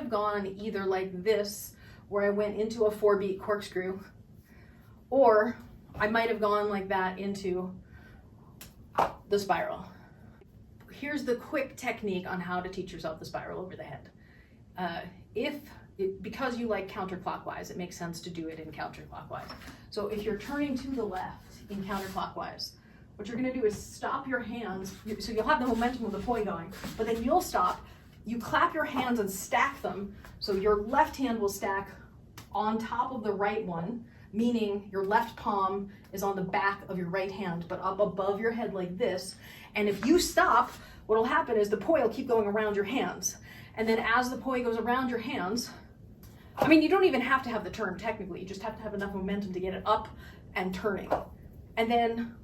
have gone either like this, where I went into a 4-beat corkscrew, or I might have gone like that into the spiral. Here's the quick technique on how to teach yourself the spiral over the head. Because you like counterclockwise, it makes sense to do it in counterclockwise. So if you're turning to the left in counterclockwise, what you're gonna do is stop your hands, so you'll have the momentum of the poi going, but then you'll stop, you clap your hands and stack them, so your left hand will stack on top of the right one, meaning your left palm is on the back of your right hand, but up above your head like this. And if you stop, what'll happen is the poi will keep going around your hands. And then as the poi goes around your hands, I mean, you don't even have to have the turn technically, you just have to have enough momentum to get it up and turning. And then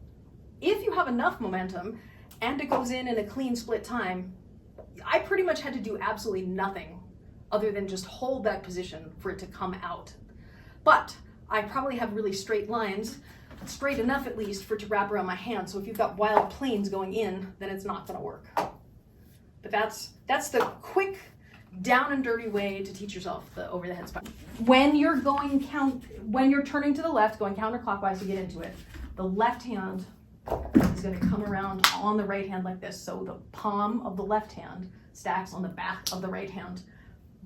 if you have enough momentum and it goes in a clean split time, I pretty much had to do absolutely nothing other than just hold that position for it to come out. But I probably have really straight lines, straight enough at least for it to wrap around my hand. So if you've got wild planes going in, then it's not gonna work. But that's the quick, down and dirty way to teach yourself the over the head spiral. When you're turning to the left, going counterclockwise to get into it, the left hand is going to come around on the right hand like this. So the palm of the left hand stacks on the back of the right hand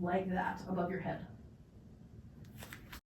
like that above your head.